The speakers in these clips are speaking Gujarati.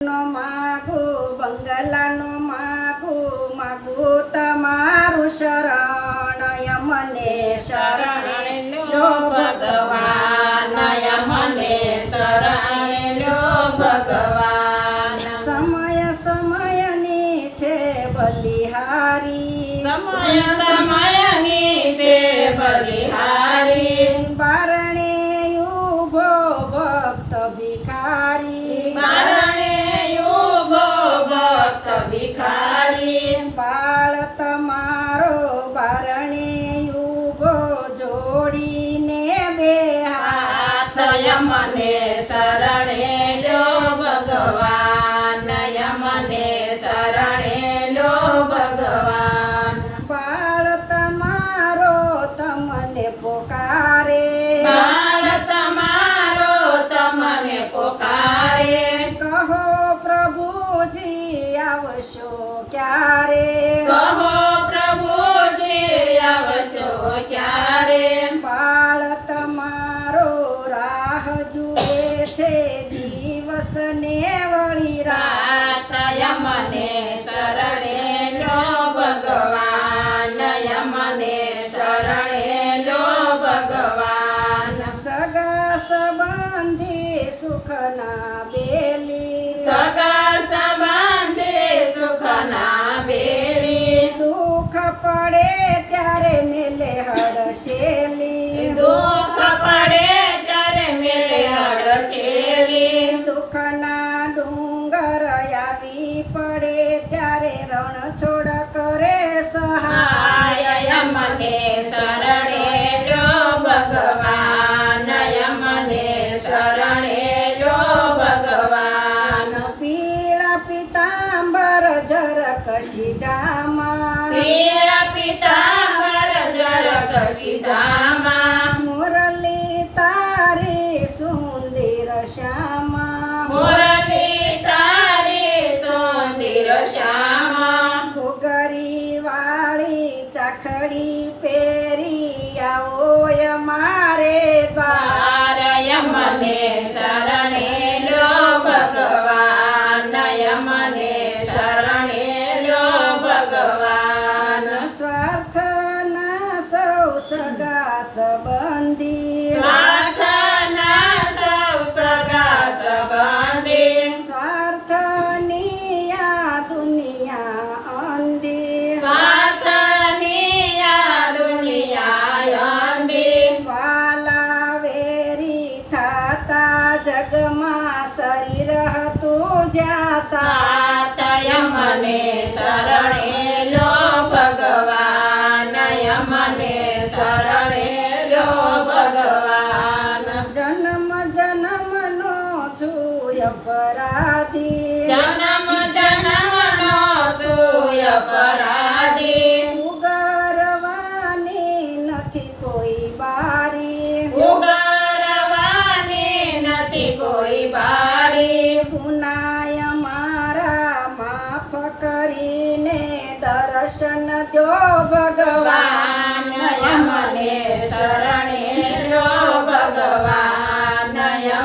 નો માગુ બંગલાનો માગુ તમારું શરણ મને શરણે લો ભગવાન મને શરણે લો ભગવાન સમયની છે બલિહારી સમયની છે બલિહારી બારણે ઉભો ભક્ત ભિખારી બાળ તમારો બારણે ઉભો જોડીને બે હાથ મને શરણે લો ભગવાન મને શરણે લો ભગવાન બાળ તમારો તમને પોકારે બાળ તમારો તમને પોકારે કહો પ્રભુજી આવશો ક્યારે કહો પ્રભુજી આવશો ક્યારે બાળ તમારો રાહ જુએ છે દિવસ ને વળી રાત મને શરણે લો ભગવાન મને શરણે લો ભગવાન સગા સંબંધી સુખના બેલી સગા સંબંધી સુખના બેરી દુઃખ પડે ત્યારે મેલે હડશેલી દુઃખ પડે ત્યારે મેળે હડસેલી દુઃખના ડુંગર આવી પડે ત્યારે રણ છોડ કરે સહાય મને શરણે લો ભગવાન મને શરણે લો ભગવાન પીળા પિતાંબર જર કશી જામા પીળા પિતાંબર જર કશી જામા મુરલી તારી સુંદર શ્યામા મુરલી તારી સુંદર શ્યામા ઘૂઘરી વાળી ચાખડી પહેરી આવો અમારે દ્વાર મને શરણે લો ભગવાન મને શરણે લો ભગવાન સ્વાર્થના સૌ સગા સંબંધી સ્વાર્થના સૌ સગા સંબંધી સ્વાર્થની આ દુનિયા અંધી સ્વાર્થની આ દુનિયા અંધી વાલા વેરી થાતા જગમાં શરીર હતું જ્યાં સાતય મને શરણે લો ભગવાન મને શરણે લો ભગવાન જન્મ જન્મનો છું અપરાધી જન્મ જન્મનો છું અપરાધી ઉગરવાની નથી કોઈ બારી ઉગારવાની નથી કોઈ બારી ગુનાય મારા માફ કરીને દર્શન દો ભગવાન મને શરણે લો ભગવાન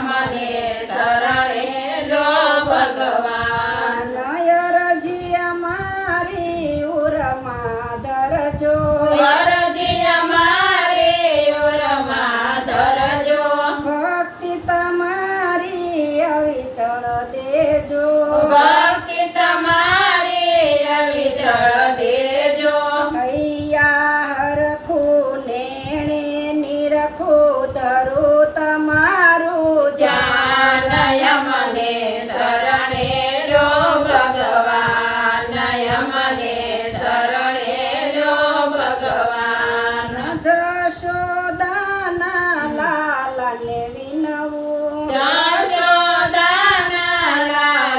મને શરણે લો ભગવાન નયરજી મારી ઉરમાં દરજો અરજી અમારી ઓરમાં ધરજો ભક્તિ તમારી અવિચળ દેજો ભક્તિ તમારી અવિચળ દેજો હૈયા હરખું નેણે નિરખું ધરું તમારું ધ્યાન ધ્યાન મને શરણે લો ભગવાન મને શરણે લો ભગવાન જશોદાના લાલને વિનવું જશોદાના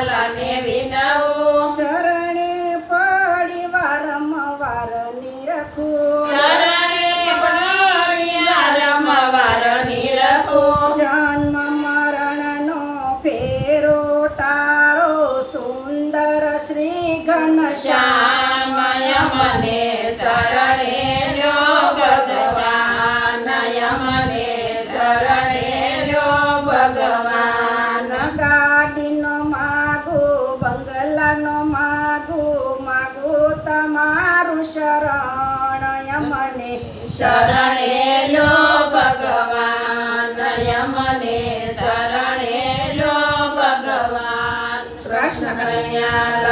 લાલને વિનવું શરણે પડી વારંવાર નિરખું શરણે પડી વારંવાર નિરખું જન્મ મરણનો ફેરો ટાળો સુંદર શ્રી ઘનશ્યામ શ્યામય મને શરણે લો ભગવાન મને શરણે લો ભગવાન ગાડીનો માગો શરણ યમને શરણે લ્યો ભગવાન યમને શરણે લ્યો ભગવાન કૃષ્ણ કનૈયા